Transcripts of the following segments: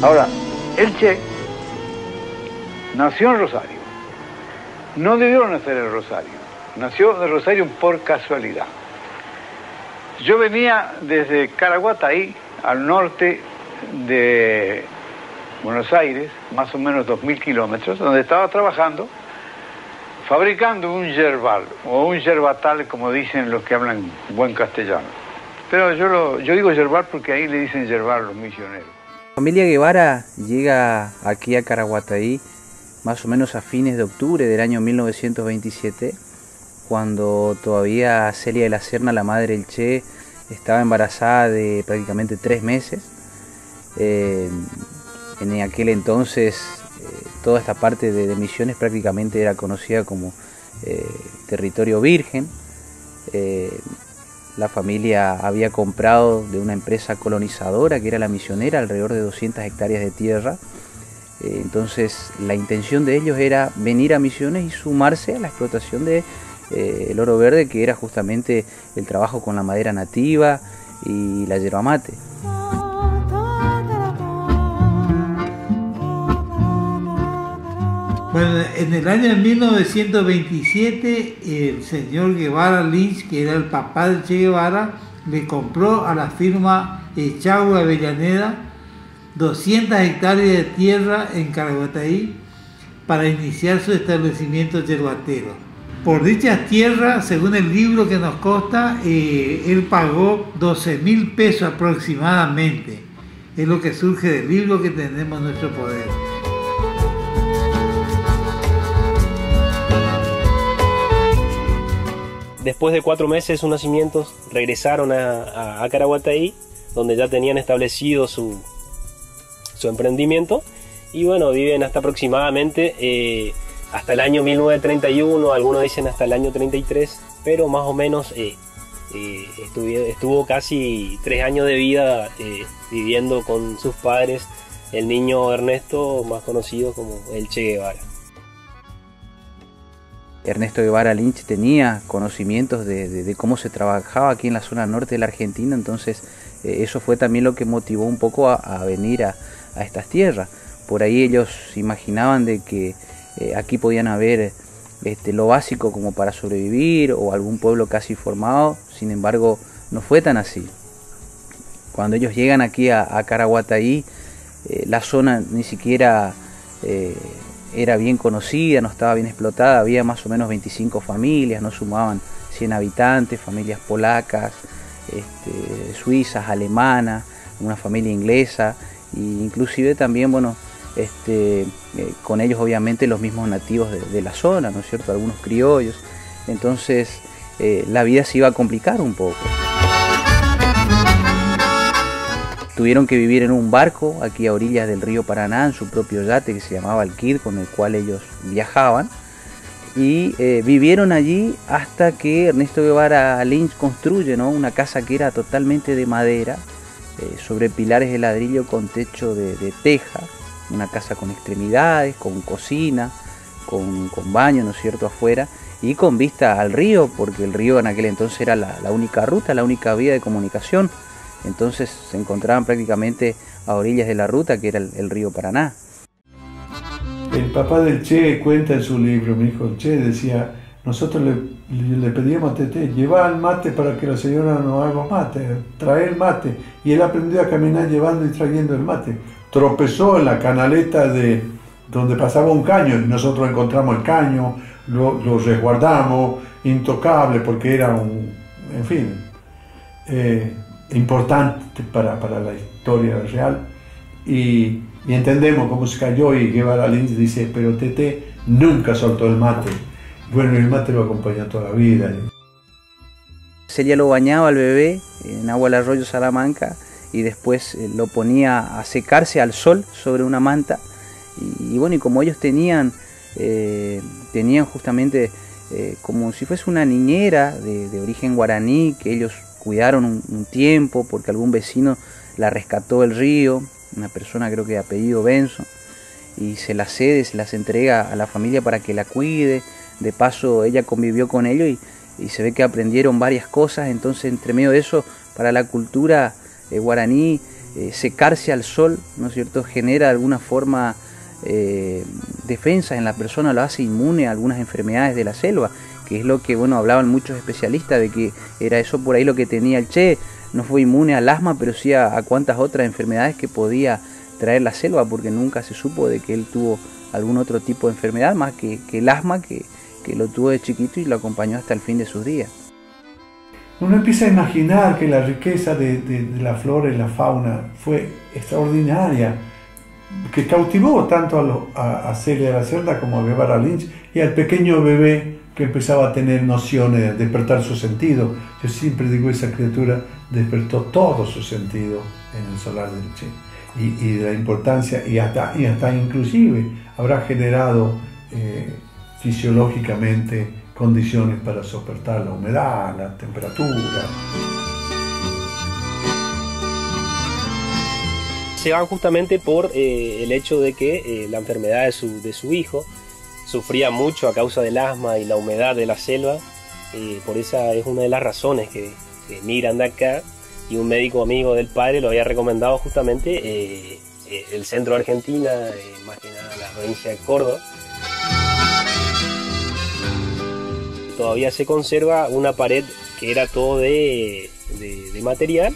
Ahora, el Che nació en Rosario. No debió nacer en Rosario. Nació de Rosario por casualidad. Yo venía desde Caraguatay, al norte de Buenos Aires, más o menos 2000 kilómetros, donde estaba trabajando, fabricando un yerbal, o un yerbatal, como dicen los que hablan buen castellano. Pero yo digo yerbal porque ahí le dicen yerbal los misioneros. La familia Guevara llega aquí a Caraguatay más o menos a fines de octubre del año 1927, cuando todavía Celia de la Serna, la madre del Che, estaba embarazada de prácticamente 3 meses. En aquel entonces toda esta parte de Misiones prácticamente era conocida como territorio virgen. La familia había comprado de una empresa colonizadora que era la Misionera alrededor de 200 hectáreas de tierra. Entonces la intención de ellos era venir a Misiones y sumarse a la explotación de el oro verde, que era justamente el trabajo con la madera nativa y la yerba mate. Bueno, en el año 1927 el señor Guevara Lynch, que era el papá del Che Guevara, le compró a la firma Echagüe Avellaneda 200 hectáreas de tierra en Caraguatay para iniciar su establecimiento yerbatero. Por dichas tierras, según el libro que nos consta, él pagó 12.000 pesos aproximadamente. Es lo que surge del libro que tenemos en nuestro poder. Después de 4 meses de sus nacimientos, regresaron a Caraguatay, donde ya tenían establecido su emprendimiento, y bueno, viven hasta aproximadamente hasta el año 1931, algunos dicen hasta el año 33, pero más o menos estuvo casi 3 años de vida viviendo con sus padres, el niño Ernesto, más conocido como el Che Guevara. Ernesto Guevara Lynch tenía conocimientos de cómo se trabajaba aquí en la zona norte de la Argentina, entonces eso fue también lo que motivó un poco a venir a estas tierras. Por ahí ellos imaginaban de que aquí podían haber lo básico como para sobrevivir o algún pueblo casi formado, sin embargo no fue tan así. Cuando ellos llegan aquí a Caraguatay, la zona ni siquiera era bien conocida, no estaba bien explotada, había más o menos 25 familias, no sumaban 100 habitantes, familias polacas, suizas, alemanas, una familia inglesa, e inclusive también, bueno, con ellos obviamente los mismos nativos de la zona, ¿no es cierto?, algunos criollos. Entonces la vida se iba a complicar un poco. Tuvieron que vivir en un barco aquí a orillas del río Paraná, en su propio yate que se llamaba el Kid, con el cual ellos viajaban, y vivieron allí hasta que Ernesto Guevara Lynch construye, ¿no?, una casa que era totalmente de madera, sobre pilares de ladrillo con techo de teja, una casa con extremidades, con cocina, con baño, ¿no es cierto?, afuera, y con vista al río, porque el río en aquel entonces era la única ruta, la única vía de comunicación. Entonces se encontraban prácticamente a orillas de la ruta, que era el río Paraná. El papá del Che cuenta en su libro, mi hijo el Che decía, nosotros le pedíamos a Tete, llevar el mate para que la señora nos haga mate, traer el mate, y él aprendió a caminar llevando y trayendo el mate. Tropezó en la canaleta de donde pasaba un caño, y nosotros encontramos el caño, lo resguardamos, intocable, porque era en fin, importante para la historia real, y entendemos cómo se cayó, y Guevara Lynch dice, pero Tete nunca soltó el mate. Bueno, el mate lo acompañó toda la vida. Celia lo bañaba al bebé en agua del arroyo Salamanca y después lo ponía a secarse al sol sobre una manta, y bueno, y como ellos tenían justamente como si fuese una niñera de origen guaraní, que ellos cuidaron un tiempo porque algún vecino la rescató del río, una persona creo que de apellido Benson, y se las cede, se las entrega a la familia para que la cuide. De paso ella convivió con ellos y se ve que aprendieron varias cosas. Entonces, entre medio de eso, para la cultura guaraní, secarse al sol, ¿no es cierto?, genera de alguna forma defensas en la persona, lo hace inmune a algunas enfermedades de la selva, que es lo que, bueno, hablaban muchos especialistas de que era eso por ahí lo que tenía el Che. No fue inmune al asma, pero sí a cuantas otras enfermedades que podía traer la selva, porque nunca se supo de que él tuvo algún otro tipo de enfermedad más que el asma, que lo tuvo de chiquito y lo acompañó hasta el fin de sus días. Uno empieza a imaginar que la riqueza de la flora y la fauna fue extraordinaria, que cautivó tanto a Celia de la Cerda como a Guevara Lynch y al pequeño bebé que empezaba a tener nociones, a despertar su sentido. Yo siempre digo, esa criatura despertó todo su sentido en el solar del Che, y de la importancia, y hasta inclusive habrá generado fisiológicamente condiciones para soportar la humedad, la temperatura. Se van justamente por el hecho de que la enfermedad de su hijo sufría mucho a causa del asma y la humedad de la selva. Por esa es una de las razones que emigran de acá, y un médico amigo del padre lo había recomendado justamente el centro de Argentina, más que nada la provincia de Córdoba. Todavía se conserva una pared que era todo de material,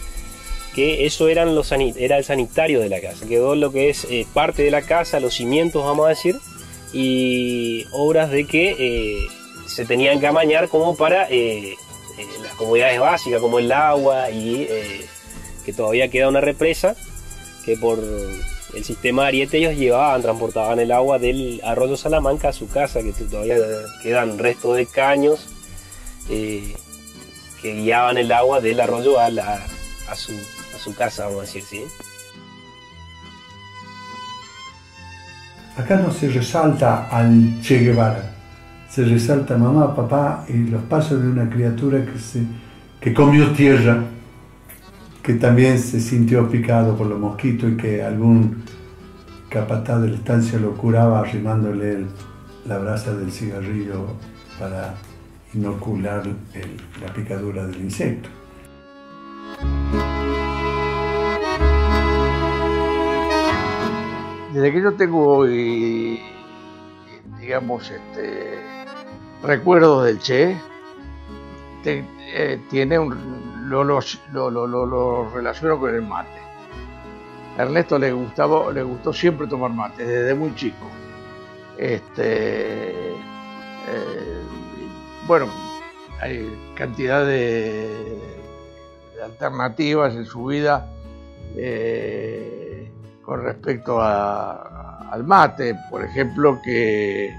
que eso era el sanitario de la casa. Quedó lo que es parte de la casa, los cimientos, vamos a decir, y obras de que se tenían que amañar como para las comodidades básicas, como el agua, y que todavía queda una represa que por el sistema de ariete ellos transportaban el agua del arroyo Salamanca a su casa, que todavía quedan restos de caños que guiaban el agua del arroyo a su casa, vamos a decir, ¿sí? Acá no se resalta al Che Guevara, se resalta mamá, papá y los pasos de una criatura que comió tierra, que también se sintió picado por los mosquitos y que algún capataz de la estancia lo curaba arrimándole la brasa del cigarrillo para inocular la picadura del insecto. Desde que yo tengo, digamos, recuerdos del Che, lo relaciono con el mate. A Ernesto le gustó siempre tomar mate, desde muy chico. Bueno, hay cantidad de alternativas en su vida con respecto al mate. Por ejemplo, que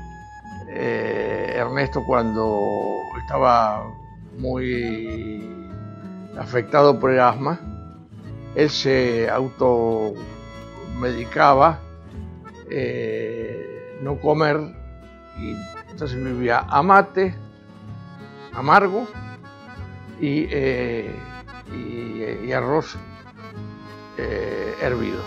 Ernesto, cuando estaba muy afectado por el asma, él se automedicaba, no comer, y entonces vivía a mate amargo y arroz hervido.